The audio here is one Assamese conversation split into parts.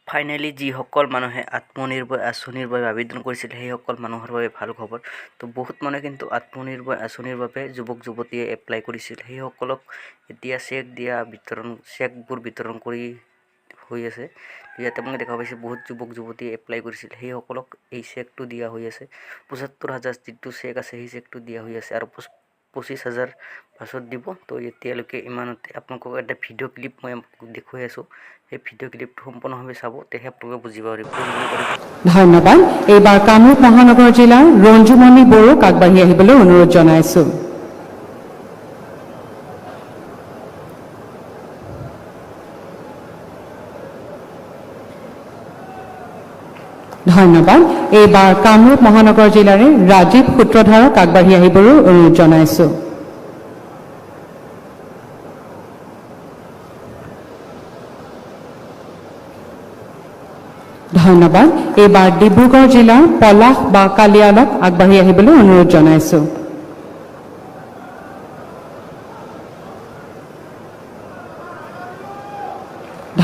ফাইনেলি যিসকল মানুহে আত্মনিৰ্ভৰ আঁচনিৰ বাবে আবেদন কৰিছিল সেইসকল মানুহৰ বাবে ভাল খবৰ। তো বহুত মানুহে কিন্তু আত্মনিৰ্ভৰ আঁচনিৰ বাবে যুৱক যুৱতীয়ে এপ্লাই কৰিছিল, সেইসকলক এতিয়া চেকবোৰ বিতৰণ কৰি হৈ আছে। তো ইয়াতে মই দেখা পাইছোঁ বহুত যুৱক যুৱতীয়ে এপ্লাই কৰিছিল, সেইসকলক এই চেকটো দিয়া হৈ আছে। ৭৫,০০০ যিটো চেক আছে সেই চেকটো দিয়া হৈ আছে আৰু ২৫,০০০ পাছত দিব। তো এতিয়ালৈকে ইমানতে আপোনালোকক এটা ভিডিঅ' ক্লিপ মই দেখুৱাই আছোঁ, সেই ভিডিঅ' ক্লিপটো সম্পূৰ্ণভাৱে চাব, তেহে আপোনালোকে বুজিব পাৰিব। ধন্যবাদ। এইবাৰ কামৰূপ মহানগৰ জিলাৰ ৰঞ্জুমণি বড়োক আগবাঢ়ি আহিবলৈ অনুৰোধ জনাইছোঁ। ধন্যবাদ। এইবাৰ কামৰূপ মহানগৰ জিলাৰে ৰাজীৱ সূত্ৰধাৰক আগবাঢ়ি আহিবলৈ অনুৰোধ জনাইছোঁ। ধন্যবাদ। এইবাৰ ডিব্ৰুগড় জিলাৰ পলাশ বা কালিয়ালক আগবাঢ়ি আহিবলৈ অনুৰোধ জনাইছোঁ।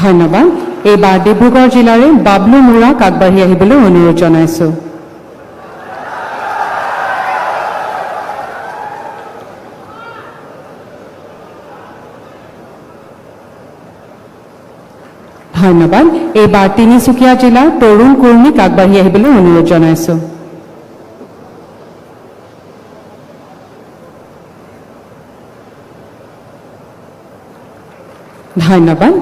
ধন্যবাদ। এইবাৰ ডিব্ৰুগড় জিলাৰে বাবলু মুৰাক আগবাঢ়ি আহিবলৈ অনুৰোধ জনাইছোঁ। ধন্যবাদ। এইবাৰ তিনিচুকীয়া জিলাৰ তৰুণ কুৰ্মীক আগবাঢ়ি আহিবলৈ অনুৰোধ জনাইছোঁ। ধন্যবাদ।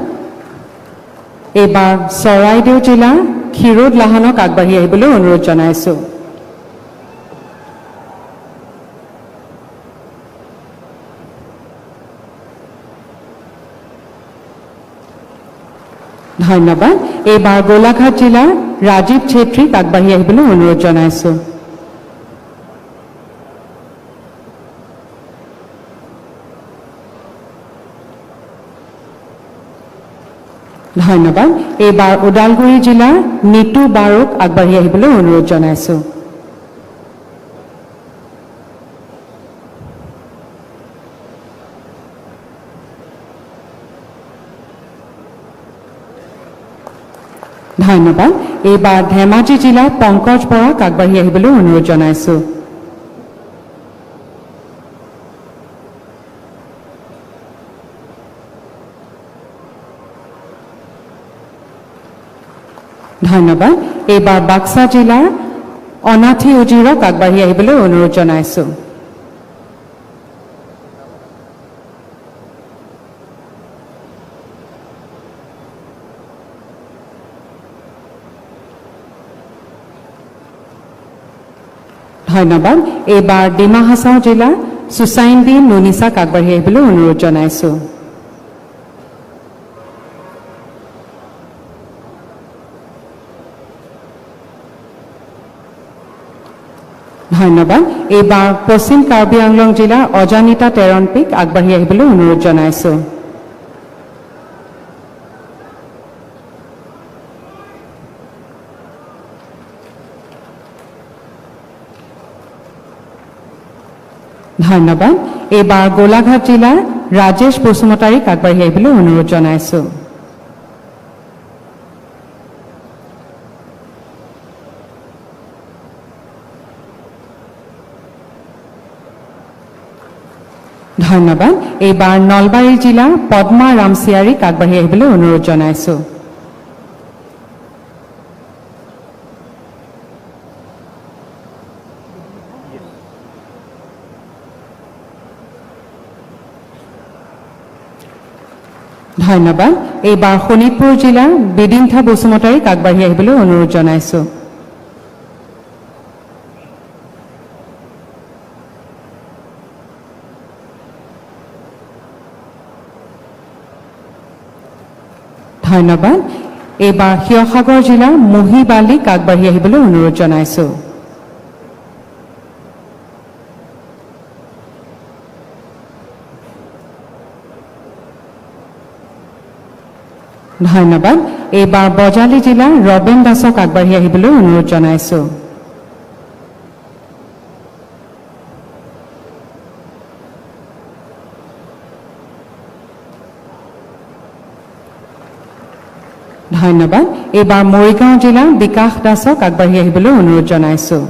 এইবাৰ চৰাইদেউ জিলাৰ ক্ষীৰোদ লাহনক আগবাঢ়ি আহিবলৈ অনুৰোধ জনাইছোঁ। ধন্যবাদ। এইবাৰ গোলাঘাট জিলাৰ ৰাজীৱ ছেত্ৰীক আগবাঢ়ি আহিবলৈ অনুৰোধ জনাইছোঁ। ধন্যবাদ। এইবাৰ ওদালগুৰি জিলাৰ নিতু বাৰুক আগবাঢ়ি আহিবলৈ অনুৰোধ জনাইছোঁ। ধন্যবাদ। এইবাৰ ধেমাজি জিলাৰ পংকজ বৰাক আগবাঢ়ি আহিবলৈ অনুৰোধ জনাইছোঁ। ধন্যবাদ। এইবাৰ বাক্সা জিলাৰ অনাথি উজিৰক আগবাঢ়ি আহিবলৈ অনুৰোধ জনাইছোঁ। ধন্যবাদ। এইবাৰ ডিমা হাছাও জিলাৰ সুচাইনদী নুনিছাক আগবাঢ়ি আহিবলৈ অনুৰোধ জনাইছোঁ। ধন্যবাদ। এইবাৰ পশ্চিম কাৰ্বি আংলং জিলাৰ অজানিতা তেৰণপিক আগবাঢ়ি আহিবলৈ অনুৰোধ জনাইছোঁ। ধন্যবাদ। এইবাৰ গোলাঘাট জিলাৰ ৰাজেশ বসুমতাৰীক আগবাঢ়ি আহিবলৈ অনুৰোধ জনাইছোঁ। ধন্যবাদ। এইবাৰ নলবাৰী জিলাৰ পদ্মা ৰামচিয়াৰীক আগবাঢ়ি আহিবলৈ অনুৰোধ জনাইছোঁ। ধন্যবাদ। এইবাৰ শোণিতপুৰ জিলাৰ বিদিন্থা বসুমতাৰীক আগবাঢ়ি আহিবলৈ অনুৰোধ জনাইছোঁ। ধন্যবাদ। এইবাৰ শিৱসাগৰ জিলাৰ মহি বালিক আগবাঢ়ি আহিবলৈ অনুৰোধ জনাইছোঁ। ধন্যবাদ। এইবাৰ বজালী জিলাৰ ৰবেন দাসক আগবাঢ়ি আহিবলৈ অনুৰোধ জনাইছোঁ। ধন্যবাদ। এইবাৰ মৰিগাঁও জিলাৰ বিকাশ দাসক আগবাঢ়ি আহিবলৈ অনুৰোধ জনাইছোঁ।